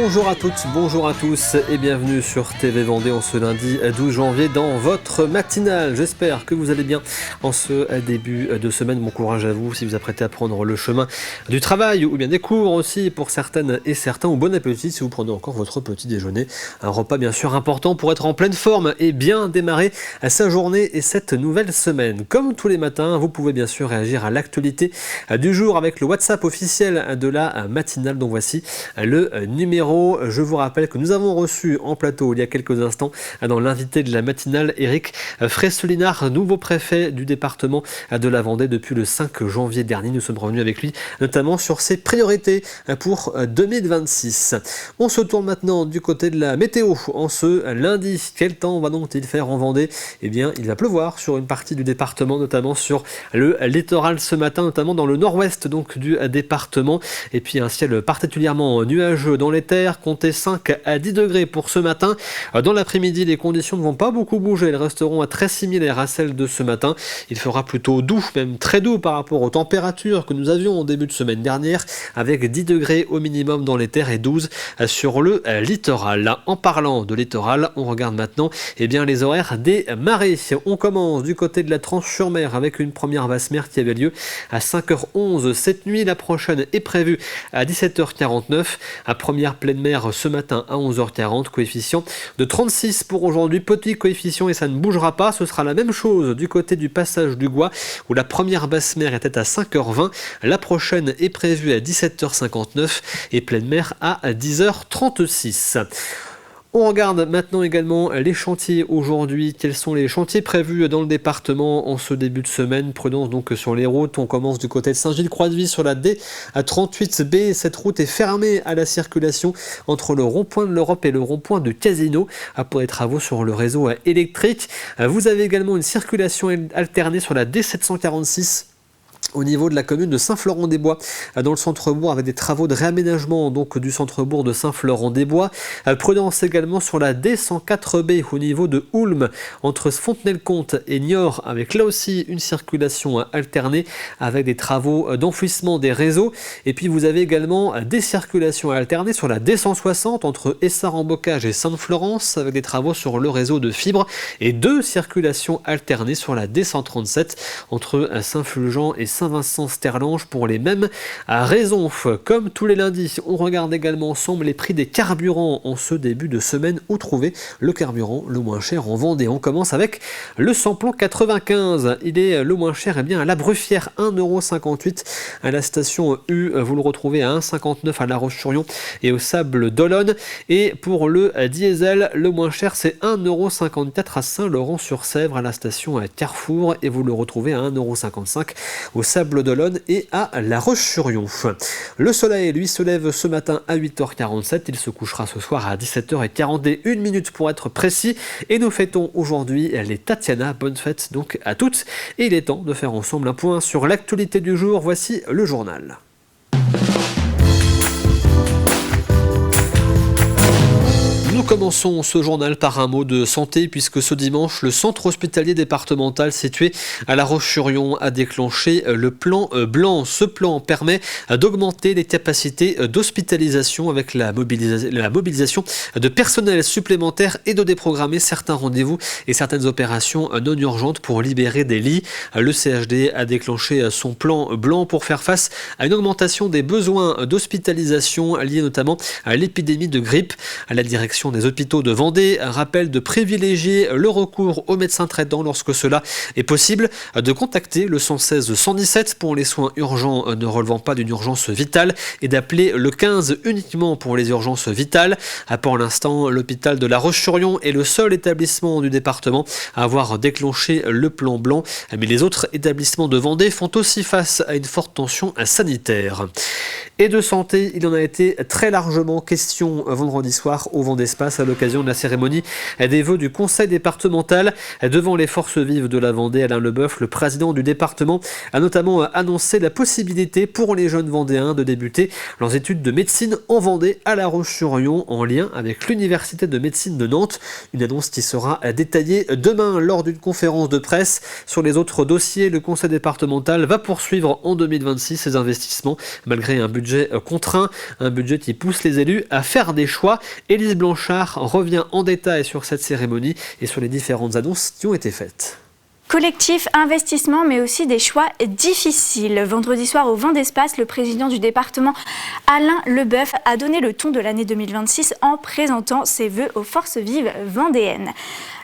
Bonjour à toutes, bonjour à tous et bienvenue sur TV Vendée en ce lundi 12 janvier dans votre matinale. J'espère que vous allez bien en ce début de semaine. Bon courage à vous si vous apprêtez à prendre le chemin du travail ou bien des cours aussi pour certaines et certains, ou bon appétit si vous prenez encore votre petit déjeuner. Un repas bien sûr important pour être en pleine forme et bien démarrer sa journée et cette nouvelle semaine. Comme tous les matins, vous pouvez bien sûr réagir à l'actualité du jour avec le WhatsApp officiel de la matinale. Donc voici le numéro. Je vous rappelle que nous avons reçu en plateau il y a quelques instants dans l'invité de la matinale Eric Fresselinard, nouveau préfet du département de la Vendée depuis le 5 janvier dernier. Nous sommes revenus avec lui notamment sur ses priorités pour 2026. On se tourne maintenant du côté de la météo en ce lundi. Quel temps va donc-il faire en Vendée ? Eh bien, il va pleuvoir sur une partie du département, notamment sur le littoral ce matin, notamment dans le nord-ouest donc du département. Et puis un ciel particulièrement nuageux dans les terres, comptez 5 à 10 degrés pour ce matin. Dans l'après-midi, les conditions ne vont pas beaucoup bouger, elles resteront très similaires à celles de ce matin. Il fera plutôt doux, même très doux par rapport aux températures que nous avions en début de semaine dernière, avec 10 degrés au minimum dans les terres et 12 sur le littoral. En parlant de littoral, on regarde maintenant les horaires des marées. On commence du côté de la Tranche-sur-Mer avec une première basse mer qui avait lieu à 5h11 cette nuit. La prochaine est prévue à 17h49. À première pleine mer ce matin à 11h40, coefficient de 36 pour aujourd'hui, petit coefficient et ça ne bougera pas. Ce sera la même chose du côté du passage du Gois où la première basse mer était à 5h20. La prochaine est prévue à 17h59 et pleine mer à 10h36. On regarde maintenant également les chantiers aujourd'hui. Quels sont les chantiers prévus dans le département en ce début de semaine ? Prudence donc sur les routes. On commence du côté de Saint-Gilles-Croix-de-Vie sur la D38B. Cette route est fermée à la circulation entre le rond-point de l'Europe et le rond-point de Casino pour les travaux sur le réseau électrique. Vous avez également une circulation alternée sur la D746 au niveau de la commune de Saint-Florent-des-Bois, dans le centre-bourg, avec des travaux de réaménagement donc du centre-bourg de Saint-Florent-des-Bois. Prudence également sur la D104B au niveau de Houlme, entre Fontenay-le-Comte et Niort, avec là aussi une circulation alternée avec des travaux d'enfouissement des réseaux. Et puis vous avez également des circulations alternées sur la D160 entre Essart-en-Bocage et Sainte-Florence, avec des travaux sur le réseau de fibres, et deux circulations alternées sur la D137 entre Saint-Fulgent et Saint-Vincent-Sterlange pour les mêmes raisons. Comme tous les lundis, on regarde également ensemble les prix des carburants en ce début de semaine. Où trouver le carburant le moins cher en Vendée ? On commence avec le samplon 95. Il est le moins cher à la Bruffière, 1,58 € à la station U. Vous le retrouvez à 1,59 € à La Roche-sur-Yon et au Sable d'Olonne. Et pour le diesel, le moins cher, c'est 1,54 € à Saint-Laurent-sur-Sèvre à la station Carrefour. Et vous le retrouvez à 1,55 € au Sable d'Olonne et à La Roche-sur-Yon. Le soleil, lui, se lève ce matin à 8h47. Il se couchera ce soir à 17h41 pour être précis. Et nous fêtons aujourd'hui les Tatiana. Bonne fête donc à toutes. Et il est temps de faire ensemble un point sur l'actualité du jour. Voici le journal. Nous commençons ce journal par un mot de santé puisque ce dimanche, le centre hospitalier départemental situé à La Roche-sur-Yon a déclenché le plan blanc. Ce plan permet d'augmenter les capacités d'hospitalisation avec la mobilisation de personnel supplémentaire et de déprogrammer certains rendez-vous et certaines opérations non urgentes pour libérer des lits. Le CHD a déclenché son plan blanc pour faire face à une augmentation des besoins d'hospitalisation liés notamment à l'épidémie de grippe. À la direction des hôpitaux de Vendée rappelle de privilégier le recours aux médecins traitants lorsque cela est possible, de contacter le 116 117 pour les soins urgents ne relevant pas d'une urgence vitale et d'appeler le 15 uniquement pour les urgences vitales. Pour l'instant, l'hôpital de La Roche-sur-Yon est le seul établissement du département à avoir déclenché le plan blanc, mais les autres établissements de Vendée font aussi face à une forte tension sanitaire. Et de santé, il en a été très largement question vendredi soir au Vendée Espace à l'occasion de la cérémonie des vœux du conseil départemental. Devant les forces vives de la Vendée, Alain Leboeuf, le président du département, a notamment annoncé la possibilité pour les jeunes Vendéens de débuter leurs études de médecine en Vendée à La Roche-sur-Yon en lien avec l'université de médecine de Nantes. Une annonce qui sera détaillée demain lors d'une conférence de presse. Sur les autres dossiers, le conseil départemental va poursuivre en 2026 ses investissements malgré un budget budget contraint, un budget qui pousse les élus à faire des choix. Élise Blanchard revient en détail sur cette cérémonie et sur les différentes annonces qui ont été faites. Collectif, investissement, mais aussi des choix difficiles. Vendredi soir, au Vent d'Espace, le président du département, Alain Leboeuf, a donné le ton de l'année 2026 en présentant ses vœux aux forces vives vendéennes.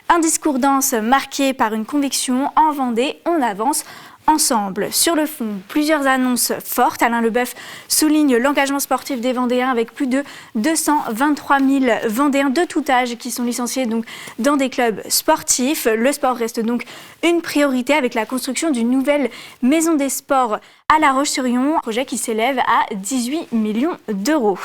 Un discours dense marqué par une conviction: en Vendée, on avance ensemble. Sur le fond, plusieurs annonces fortes. Alain Leboeuf souligne l'engagement sportif des Vendéens avec plus de 223 000 Vendéens de tout âge qui sont licenciés donc dans des clubs sportifs. Le sport reste donc une priorité avec la construction d'une nouvelle maison des sports à La Roche-sur-Yon, un projet qui s'élève à 18 millions d'euros.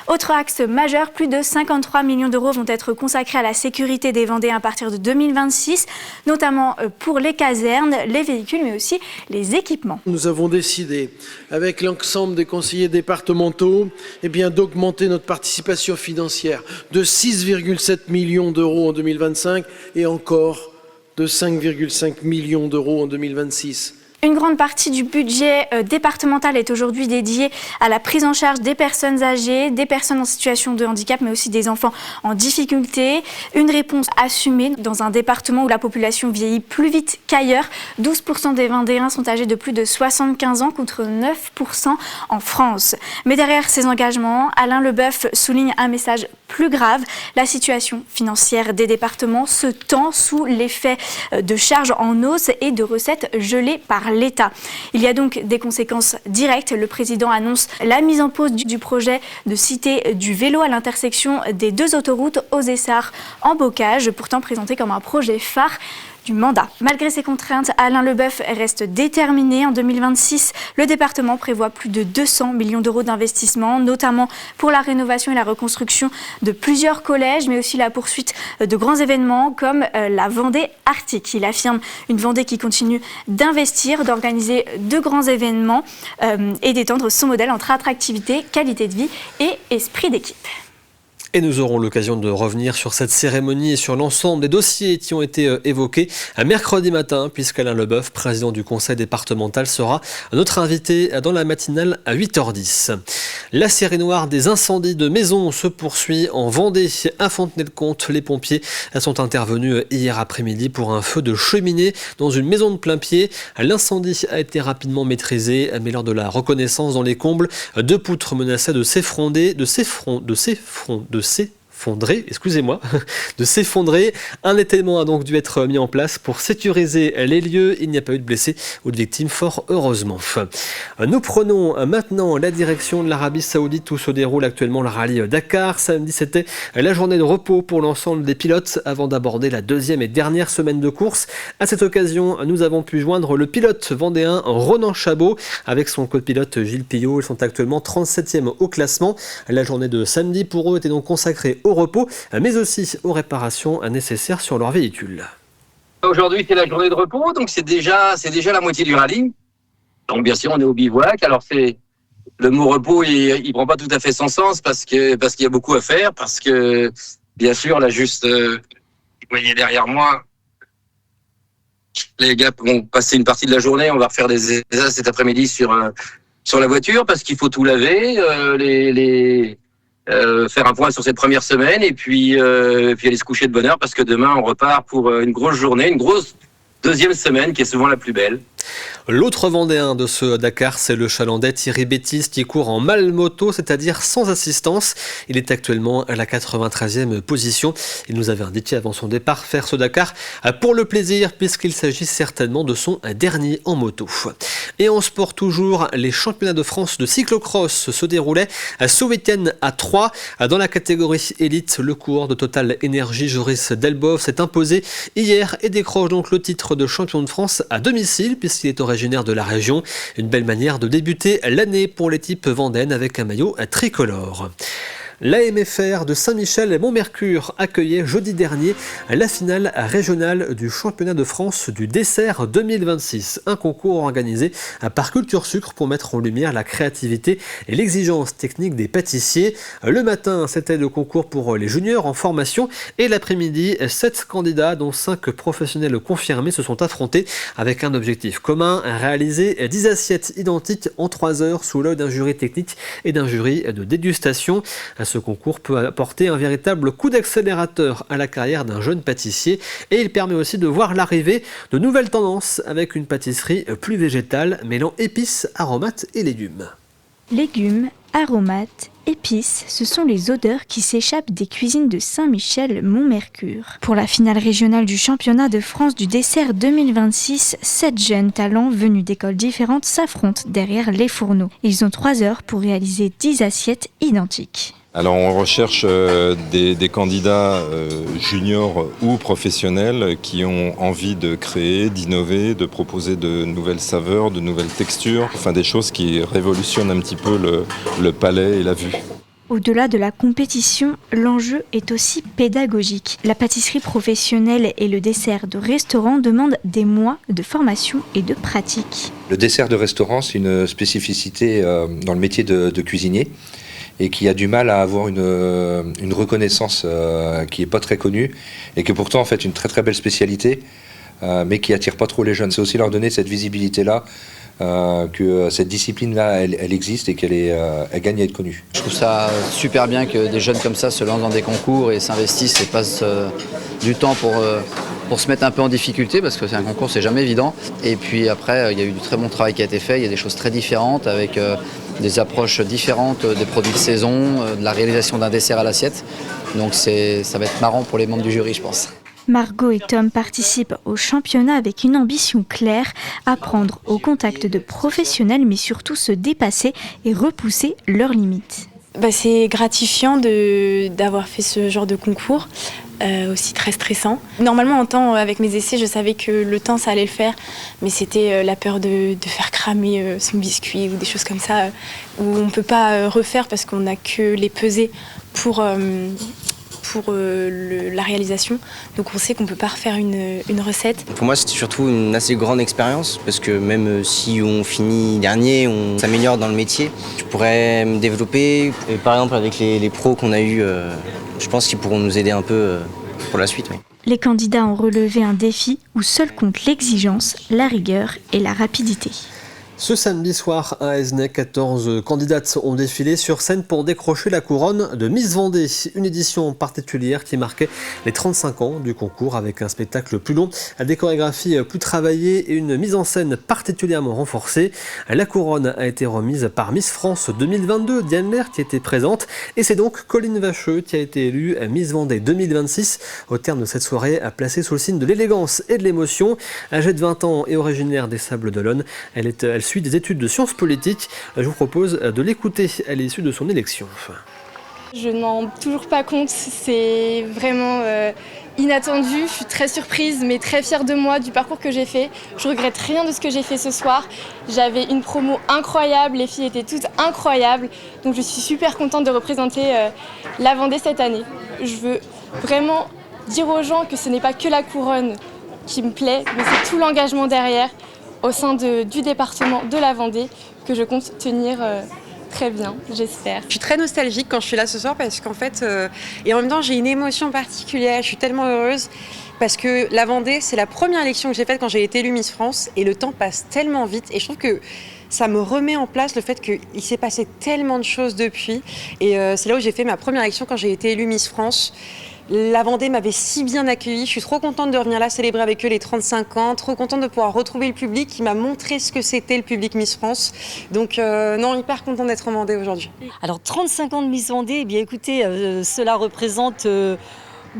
Autre axe majeur, plus de 53 millions d'euros vont être consacrés à la sécurité des Vendéens à partir de 2026, notamment pour les casernes, les véhicules, mais aussi les équipements. Nous avons décidé, avec l'ensemble des conseillers départementaux, d'augmenter notre participation financière de 6,7 millions d'euros en 2025 et encore de 5,5 millions d'euros en 2026. Une grande partie du budget départemental est aujourd'hui dédiée à la prise en charge des personnes âgées, des personnes en situation de handicap, mais aussi des enfants en difficulté. Une réponse assumée dans un département où la population vieillit plus vite qu'ailleurs. 12% des Vendéens sont âgés de plus de 75 ans contre 9% en France. Mais derrière ces engagements, Alain Leboeuf souligne un message plus grave. La situation financière des départements se tend sous l'effet de charges en hausse et de recettes gelées par l'État. Il y a donc des conséquences directes. Le président annonce la mise en pause du projet de cité du vélo à l'intersection des deux autoroutes aux Essarts en Bocage, pourtant présenté comme un projet phare du mandat. Malgré ces contraintes, Alain Leboeuf reste déterminé. En 2026, le département prévoit plus de 200 millions d'euros d'investissement, notamment pour la rénovation et la reconstruction de plusieurs collèges, mais aussi la poursuite de grands événements comme la Vendée Arctique. Il affirme une Vendée qui continue d'investir, d'organiser de grands événements et d'étendre son modèle entre attractivité, qualité de vie et esprit d'équipe. Et nous aurons l'occasion de revenir sur cette cérémonie et sur l'ensemble des dossiers qui ont été évoqués mercredi matin, puisqu'Alain Leboeuf, président du conseil départemental, sera notre invité dans la matinale à 8h10. La série noire des incendies de maisons se poursuit en Vendée. À Fontenay-le-Comte, les pompiers sont intervenus hier après-midi pour un feu de cheminée dans une maison de plain-pied. L'incendie a été rapidement maîtrisé, mais lors de la reconnaissance dans les combles, deux poutres menaçaient de s'effondrer. Un étalement a donc dû être mis en place pour sécuriser les lieux. Il n'y a pas eu de blessés ou de victimes, fort heureusement. Nous prenons maintenant la direction de l'Arabie Saoudite où se déroule actuellement le rallye Dakar. Samedi, c'était la journée de repos pour l'ensemble des pilotes avant d'aborder la deuxième et dernière semaine de course. À cette occasion, nous avons pu joindre le pilote vendéen Ronan Chabot avec son copilote Gilles Pillot. Ils sont actuellement 37e au classement. La journée de samedi pour eux était donc consacrée au repos, mais aussi aux réparations nécessaires sur leur véhicule. Aujourd'hui, c'est la journée de repos, donc c'est déjà la moitié du rallye. Donc bien sûr, on est au bivouac. Alors le mot repos, il prend pas tout à fait son sens parce qu'il y a beaucoup à faire, parce que bien sûr, là juste, vous voyez derrière moi, les gars vont passer une partie de la journée. On va refaire des essais cet après-midi sur la voiture parce qu'il faut tout laver, faire un point sur cette première semaine et puis aller se coucher de bonne heure parce que demain on repart pour une grosse journée, une grosse deuxième semaine qui est souvent la plus belle. L'autre Vendéen de ce Dakar, c'est le Chalandais Thierry Bétis qui court en mal-moto, c'est-à-dire sans assistance. Il est actuellement à la 93e position. Il nous avait indiqué avant son départ faire ce Dakar pour le plaisir, puisqu'il s'agit certainement de son dernier en moto. Et en sport toujours, les championnats de France de cyclocross se déroulaient ce week-end à Troyes. Dans la catégorie élite, le coureur de Total Énergie, Joris Delboff, s'est imposé hier et décroche donc le titre de champion de France à domicile, puisqu'il est originaire de la région. Une belle manière de débuter l'année pour l'équipe vendéenne avec un maillot tricolore. L'AMFR de Saint-Michel-et-Montmercure accueillait jeudi dernier la finale régionale du championnat de France du dessert 2026. Un concours organisé par Culture Sucre pour mettre en lumière la créativité et l'exigence technique des pâtissiers. Le matin, c'était le concours pour les juniors en formation et l'après-midi, 7 candidats dont 5 professionnels confirmés se sont affrontés avec un objectif commun, réaliser 10 assiettes identiques en 3 heures sous l'œil d'un jury technique et d'un jury de dégustation. Ce concours peut apporter un véritable coup d'accélérateur à la carrière d'un jeune pâtissier et il permet aussi de voir l'arrivée de nouvelles tendances avec une pâtisserie plus végétale mêlant épices, aromates et légumes. Légumes, aromates, épices, ce sont les odeurs qui s'échappent des cuisines de Saint-Michel-Montmercure. Pour la finale régionale du championnat de France du dessert 2026, 7 jeunes talents venus d'écoles différentes s'affrontent derrière les fourneaux. Ils ont 3 heures pour réaliser 10 assiettes identiques. Alors on recherche des candidats juniors ou professionnels qui ont envie de créer, d'innover, de proposer de nouvelles saveurs, de nouvelles textures, enfin des choses qui révolutionnent un petit peu le palais et la vue. Au-delà de la compétition, l'enjeu est aussi pédagogique. La pâtisserie professionnelle et le dessert de restaurant demandent des mois de formation et de pratique. Le dessert de restaurant, c'est une spécificité dans le métier de cuisinier et qui a du mal à avoir une reconnaissance qui n'est pas très connue et qui est pourtant en fait une très très belle spécialité mais qui attire pas trop les jeunes. C'est aussi leur donner cette visibilité-là, que cette discipline-là, elle existe et elle gagne à être connue. Je trouve ça super bien que des jeunes comme ça se lancent dans des concours et s'investissent et passent du temps pour se mettre un peu en difficulté parce que c'est un concours, c'est jamais évident. Et puis après, il y a eu du très bon travail qui a été fait, il y a des choses très différentes avec des approches différentes des produits de saison, de la réalisation d'un dessert à l'assiette. Donc ça va être marrant pour les membres du jury, je pense. Margot et Tom participent au championnat avec une ambition claire, apprendre au contact de professionnels mais surtout se dépasser et repousser leurs limites. C'est gratifiant d'avoir fait ce genre de concours, aussi très stressant. Normalement en temps, avec mes essais, je savais que le temps ça allait le faire, mais c'était la peur de faire cramer son biscuit ou des choses comme ça, où on ne peut pas refaire parce qu'on n'a que les pesées pour la réalisation. Donc on sait qu'on ne peut pas refaire une recette. Pour moi, c'était surtout une assez grande expérience parce que même si on finit dernier, on s'améliore dans le métier. Je pourrais me développer, et par exemple avec les pros qu'on a eus, je pense qu'ils pourront nous aider un peu pour la suite. Oui. Les candidats ont relevé un défi où seul compte l'exigence, la rigueur et la rapidité. Ce samedi soir à Esnay, 14 candidates ont défilé sur scène pour décrocher la couronne de Miss Vendée. Une édition particulière qui marquait les 35 ans du concours avec un spectacle plus long, des chorégraphies plus travaillées et une mise en scène particulièrement renforcée. La couronne a été remise par Miss France 2022, Diane Lair qui était présente. Et c'est donc Colline Vacheux qui a été élue Miss Vendée 2026 au terme de cette soirée placée sous le signe de l'élégance et de l'émotion. Âgée de 20 ans et originaire des Sables-d'Olonne, elle suit des études de sciences politiques. Je vous propose de l'écouter à l'issue de son élection. Je ne m'en rends toujours pas compte, c'est vraiment inattendu. Je suis très surprise mais très fière de moi, du parcours que j'ai fait. Je regrette rien de ce que j'ai fait ce soir. J'avais une promo incroyable, les filles étaient toutes incroyables. Donc je suis super contente de représenter la Vendée cette année. Je veux vraiment dire aux gens que ce n'est pas que la couronne qui me plaît, mais c'est tout l'engagement derrière au sein du département de la Vendée que je compte tenir très bien, j'espère. Je suis très nostalgique quand je suis là ce soir parce qu'en fait, et en même temps j'ai une émotion particulière, je suis tellement heureuse parce que la Vendée, c'est la première élection que j'ai faite quand j'ai été élue Miss France et le temps passe tellement vite et je trouve que ça me remet en place le fait qu'il s'est passé tellement de choses depuis et c'est là où j'ai fait ma première élection quand j'ai été élue Miss France. La Vendée m'avait si bien accueillie, je suis trop contente de revenir là célébrer avec eux les 35 ans, trop contente de pouvoir retrouver le public qui m'a montré ce que c'était le public Miss France. Donc non, hyper contente d'être en Vendée aujourd'hui. Alors 35 ans de Miss Vendée, eh bien écoutez, cela représente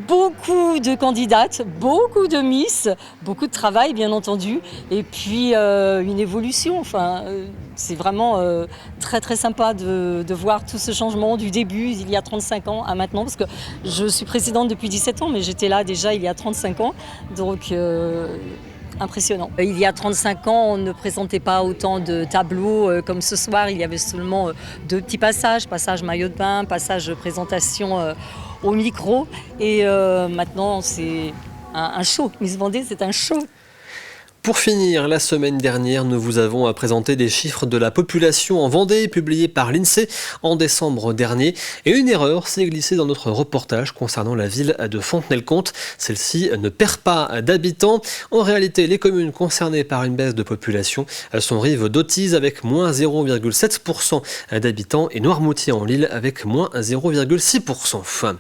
beaucoup de candidates, beaucoup de Miss, beaucoup de travail bien entendu, et puis une évolution. Enfin, c'est vraiment très très sympa de voir tout ce changement du début, il y a 35 ans à maintenant, parce que je suis présidente depuis 17 ans, mais j'étais là déjà il y a 35 ans. Donc impressionnant. Il y a 35 ans, on ne présentait pas autant de tableaux comme ce soir. Il y avait seulement 2 petits passages, passage maillot de bain, passage présentation au micro. Et maintenant, c'est un show. Miss Vendée, c'est un show. Pour finir, la semaine dernière, nous vous avons présenté des chiffres de la population en Vendée, publiés par l'INSEE en décembre dernier. Et une erreur s'est glissée dans notre reportage concernant la ville de Fontenay-le-Comte. Celle-ci ne perd pas d'habitants. En réalité, les communes concernées par une baisse de population sont Rive d'Autise avec moins 0,7% d'habitants et Noirmoutier-en-l'Île avec moins 0,6%.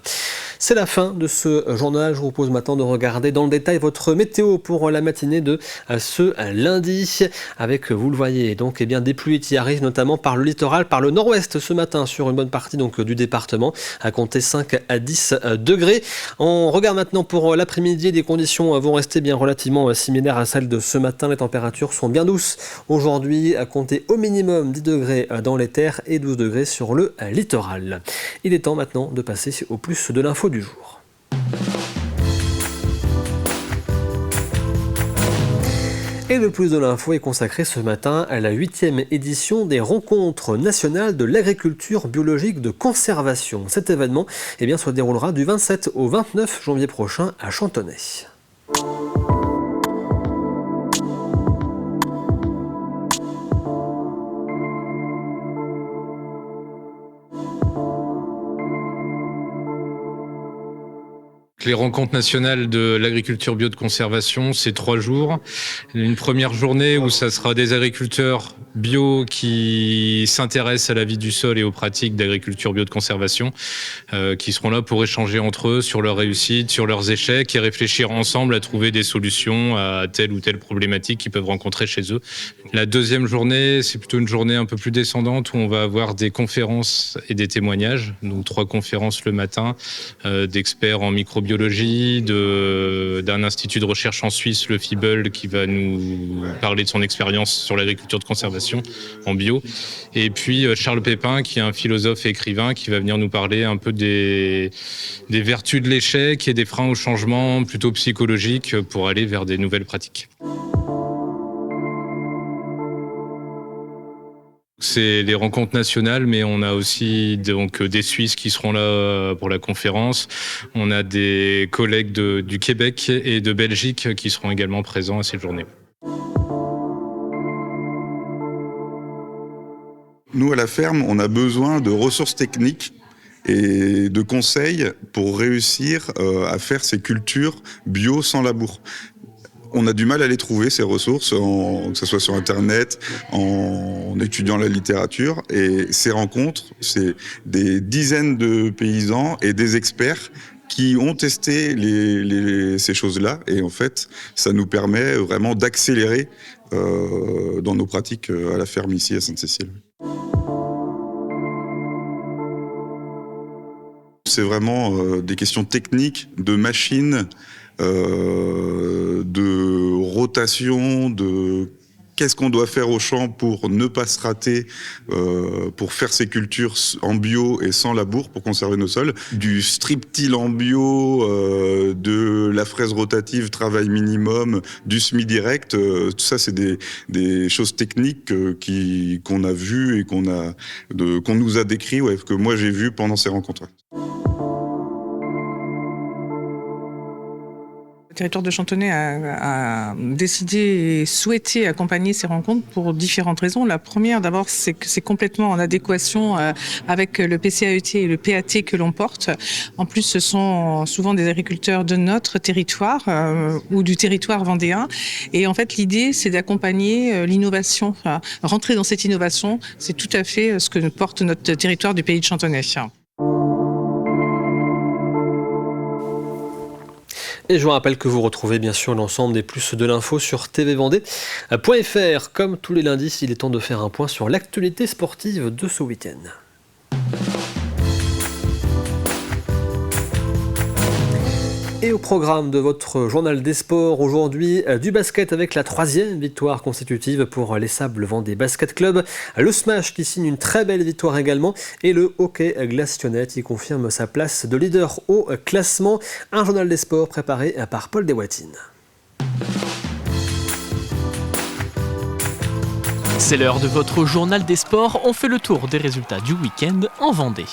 C'est la fin de ce journal. Je vous propose maintenant de regarder dans le détail votre météo pour la matinée de ce lundi. Avec, vous le voyez, donc des pluies qui arrivent notamment par le littoral, par le nord-ouest ce matin sur une bonne partie du département, à compter 5 à 10 degrés. On regarde maintenant pour l'après-midi. Les conditions vont rester bien relativement similaires à celles de ce matin. Les températures sont bien douces aujourd'hui, à compter au minimum 10 degrés dans les terres et 12 degrés sur le littoral. Il est temps maintenant de passer au plus de l'info du jour. Et le plus de l'info est consacré ce matin à la 8e édition des Rencontres nationales de l'agriculture biologique de conservation. Cet événement se déroulera du 27 au 29 janvier prochain à Chantonnay. Les rencontres nationales de l'agriculture bio de conservation, c'est 3 jours. Une première journée où ça sera des agriculteurs bio qui s'intéressent à la vie du sol et aux pratiques d'agriculture bio de conservation, qui seront là pour échanger entre eux sur leurs réussites, sur leurs échecs et réfléchir ensemble à trouver des solutions à telle ou telle problématique qu'ils peuvent rencontrer chez eux. La deuxième journée, c'est plutôt une journée un peu plus descendante où on va avoir des conférences et des témoignages. Donc 3 conférences le matin d'experts en microbiologie, d'un institut de recherche en Suisse, le FIBEL, qui va nous parler de son expérience sur l'agriculture de conservation en bio. Et puis Charles Pépin, qui est un philosophe et écrivain, qui va venir nous parler un peu des vertus de l'échec et des freins au changement plutôt psychologiques pour aller vers des nouvelles pratiques. C'est les rencontres nationales, mais on a aussi des Suisses qui seront là pour la conférence. On a des collègues du Québec et de Belgique qui seront également présents à cette journée. Nous, à la ferme, on a besoin de ressources techniques et de conseils pour réussir à faire ces cultures bio sans labour. On a du mal à les trouver, ces ressources, que ce soit sur Internet, en étudiant la littérature. Et ces rencontres, c'est des dizaines de paysans et des experts qui ont testé ces choses-là. Et en fait, ça nous permet vraiment d'accélérer dans nos pratiques à la ferme ici à Sainte-Cécile. C'est vraiment des questions techniques, de machines, de rotation, de qu'est-ce qu'on doit faire au champ pour ne pas se rater, pour faire ces cultures en bio et sans labour pour conserver nos sols, du strip-till en bio, de la fraise rotative travail minimum, du semis direct, tout ça c'est des choses techniques qu'on a vues et qu'on nous a décrit, que moi j'ai vu pendant ces rencontres. Le territoire de Chantonnay a décidé et souhaité accompagner ces rencontres pour différentes raisons. La première, d'abord, c'est que c'est complètement en adéquation avec le PCAET et le PAT que l'on porte. En plus, ce sont souvent des agriculteurs de notre territoire ou du territoire vendéen. Et en fait, l'idée, c'est d'accompagner l'innovation. Rentrer dans cette innovation, c'est tout à fait ce que porte notre territoire du pays de Chantonnay. Et je vous rappelle que vous retrouvez bien sûr l'ensemble des plus de l'info sur tvvendée.fr. Comme tous les lundis, il est temps de faire un point sur l'actualité sportive de ce week-end. Et au programme de votre journal des sports aujourd'hui, du basket avec la 3e victoire consécutive pour les Sables Vendée Basket Club, le Smash qui signe une très belle victoire également et le hockey Glacionnette qui confirme sa place de leader au classement. Un journal des sports préparé par Paul Deswatines. C'est l'heure de votre journal des sports. On fait le tour des résultats du week-end en Vendée.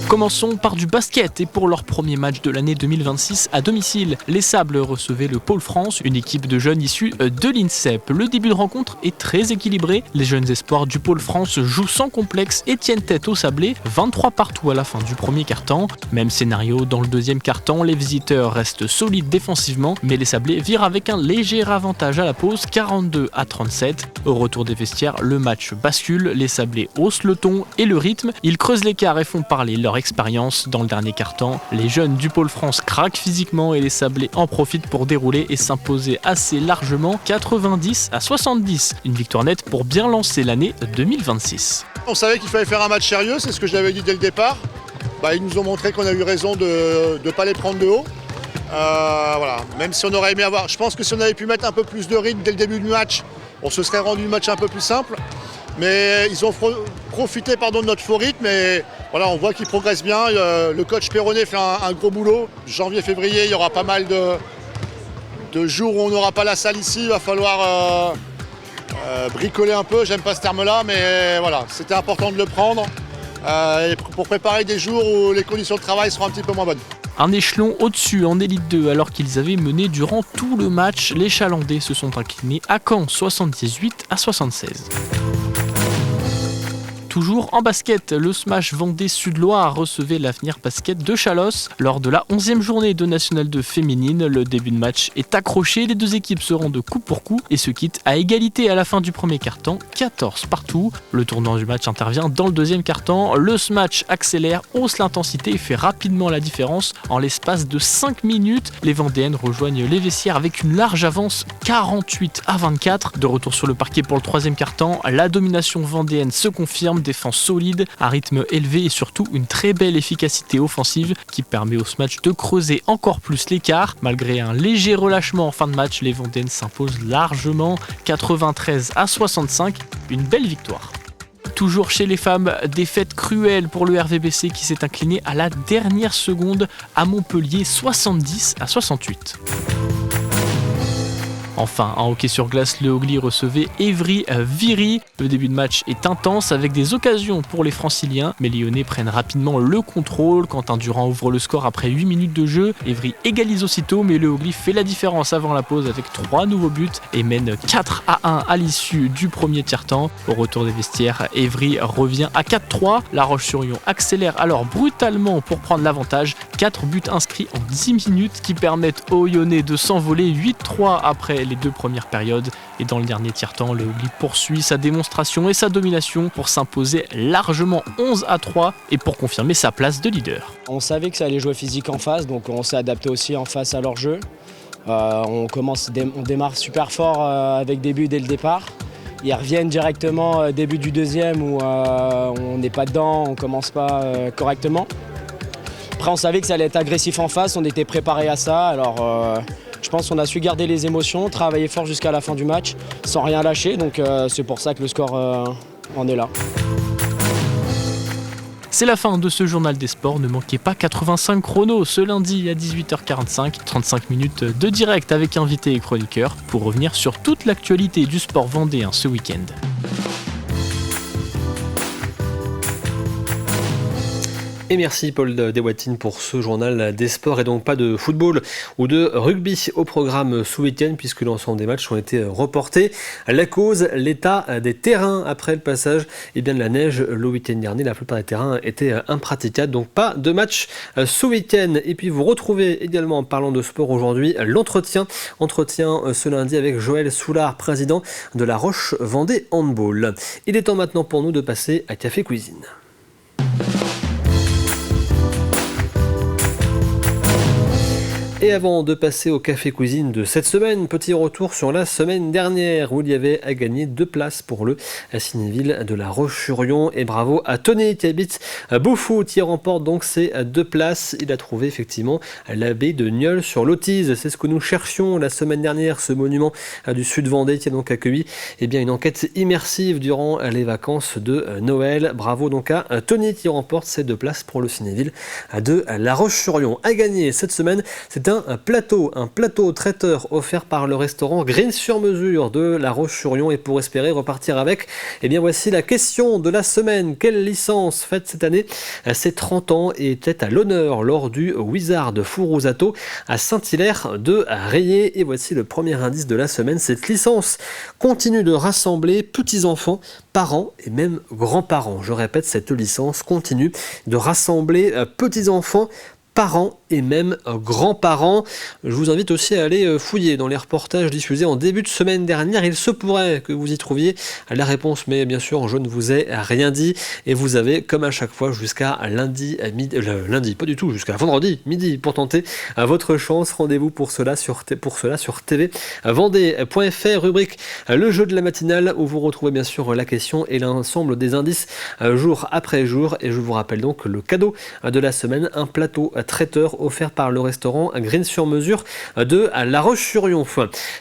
Commençons par du basket et pour leur premier match de l'année 2026 à domicile, les Sables recevaient le Pôle France, une équipe de jeunes issus de l'INSEP. Le début de rencontre est très équilibré. Les jeunes espoirs du Pôle France jouent sans complexe et tiennent tête aux Sablés, 23 partout à la fin du premier quart-temps. Même scénario dans le deuxième quart-temps, les visiteurs restent solides défensivement, mais les Sablés virent avec un léger avantage à la pause, 42-37. Au retour des vestiaires, le match bascule, les Sablés haussent le ton et le rythme, ils creusent l'écart et font parler leur expérience. Dans le dernier quart-temps, les jeunes du Pôle France craquent physiquement et les Sablés en profitent pour dérouler et s'imposer assez largement, 90-70. Une victoire nette pour bien lancer l'année 2026. On savait qu'il fallait faire un match sérieux, c'est ce que j'avais dit dès le départ. Ils nous ont montré qu'on a eu raison de ne pas les prendre de haut. Voilà. Même si on aurait aimé avoir... Je pense que si on avait pu mettre un peu plus de rythme dès le début du match, on se serait rendu le match un peu plus simple. Mais ils ont profité de notre faux rythme et voilà, on voit qu'ils progressent bien. Le coach Perronnet fait un gros boulot. Janvier-février, il y aura pas mal de jours où on n'aura pas la salle ici. Il va falloir bricoler un peu, j'aime pas ce terme-là, mais voilà, c'était important de le prendre pour préparer des jours où les conditions de travail seront un petit peu moins bonnes. Un échelon au-dessus en Élite 2 alors qu'ils avaient mené durant tout le match. Les Chalandais se sont inclinés à Caen 78-76. Toujours en basket, le Smash Vendée Sud-Loire recevait l'Avenir Basket de Chalosse lors de la 11e journée de National 2 féminine. Le début de match est accroché, les deux équipes se rendent coup pour coup et se quittent à égalité à la fin du premier quart-temps, 14 partout. Le tournant du match intervient dans le deuxième quart-temps. Le Smash accélère, hausse l'intensité et fait rapidement la différence. En l'espace de 5 minutes, les Vendéennes rejoignent les vestiaires avec une large avance, 48-24. De retour sur le parquet pour le troisième quart-temps, la domination vendéenne se confirme. Défense solide, un rythme élevé et surtout une très belle efficacité offensive qui permet au Smash de creuser encore plus l'écart. Malgré un léger relâchement en fin de match, les Vendéennes s'imposent largement, 93-65, une belle victoire. Toujours chez les femmes, défaite cruelle pour le RVBC qui s'est incliné à la dernière seconde à Montpellier, 70-68. Enfin, en hockey sur glace, le Hogli recevait Évry-Viry. Le début de match est intense avec des occasions pour les Franciliens, mais les Lyonnais prennent rapidement le contrôle. Quentin Durand ouvre le score après 8 minutes de jeu. Évry égalise aussitôt, mais le Hogli fait la différence avant la pause avec 3 nouveaux buts et mène 4-1 à l'issue du premier tiers-temps. Au retour des vestiaires, Évry revient à 4-3. La Roche-sur-Yon accélère alors brutalement pour prendre l'avantage. 4 buts inscrits en 10 minutes qui permettent aux Lyonnais de s'envoler 8-3 après les 2 premières périodes. Et dans le dernier tiers-temps, le Hogli poursuit sa démonstration et sa domination pour s'imposer largement 11-3 et pour confirmer sa place de leader. On savait que ça allait jouer physique en face, donc on s'est adapté aussi en face à leur jeu. On démarre super fort avec des buts dès le départ. Ils reviennent directement début du deuxième où on n'est pas dedans, on commence pas correctement. Après on savait que ça allait être agressif en face, on était préparé à ça. Alors je pense qu'on a su garder les émotions, travailler fort jusqu'à la fin du match sans rien lâcher. Donc c'est pour ça que le score en est là. C'est la fin de ce journal des sports. Ne manquez pas 85 chronos ce lundi à 18h45. 35 minutes de direct avec invité et chroniqueur pour revenir sur toute l'actualité du sport vendéen ce week-end. Et merci Paul Deswatines pour ce journal des sports et donc pas de football ou de rugby au programme ce week-end puisque l'ensemble des matchs ont été reportés. La cause, l'état des terrains après le passage de la neige le week-end dernier. La plupart des terrains étaient impraticables, donc pas de match ce week-end. Et puis vous retrouvez également en parlant de sport aujourd'hui l'entretien ce lundi avec Joël Soulard, président de la Roche Vendée Handball. Il est temps maintenant pour nous de passer à Café Cuisine. Et avant de passer au Café Cuisine de cette semaine, petit retour sur la semaine dernière où il y avait à gagner 2 places pour le cinéville de la Roche-sur-Yon. Et bravo à Tony qui habite Beaufou qui remporte donc ces 2 places. Il a trouvé effectivement l'abbaye de Nieul sur l'Autise. C'est ce que nous cherchions la semaine dernière, ce monument du sud Vendée qui a donc accueilli une enquête immersive durant les vacances de Noël. Bravo donc à Tony qui remporte ces 2 places pour le cinéville de la Roche-sur-Yon. À gagner cette semaine, c'est un plateau traiteur offert par le restaurant Green sur mesure de La Roche-sur-Yon. Et pour espérer repartir avec, eh bien voici la question de la semaine. Quelle licence fête cette année ses 30 ans et était à l'honneur lors du Wizard Furusato à Saint-Hilaire de Rayé? Et voici le premier indice de la semaine. Cette licence continue de rassembler petits-enfants, parents et même grands-parents. Je répète, cette licence continue de rassembler petits-enfants, parents et même grands-parents. Je vous invite aussi à aller fouiller dans les reportages diffusés en début de semaine dernière. Il se pourrait que vous y trouviez la réponse, mais bien sûr, je ne vous ai rien dit. Et vous avez, comme à chaque fois, jusqu'à lundi, pas du tout, jusqu'à vendredi midi pour tenter votre chance. Rendez-vous pour cela sur TV Vendée.fr, rubrique le jeu de la matinale, où vous retrouvez bien sûr la question et l'ensemble des indices jour après jour. Et je vous rappelle donc le cadeau de la semaine, un plateau traiteur offert par le restaurant Green sur mesure de La Roche-sur-Yon.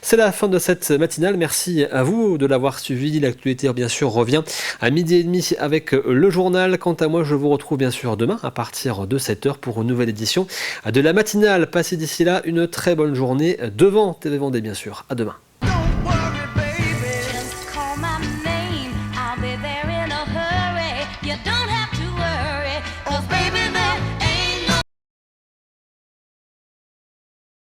C'est la fin de cette matinale. Merci à vous de l'avoir suivi. L'actualité bien sûr revient à 12h30 avec le journal. Quant à moi, je vous retrouve bien sûr demain à partir de 7h pour une nouvelle édition de la matinale. Passez d'ici là une très bonne journée devant TV Vendée bien sûr. À demain.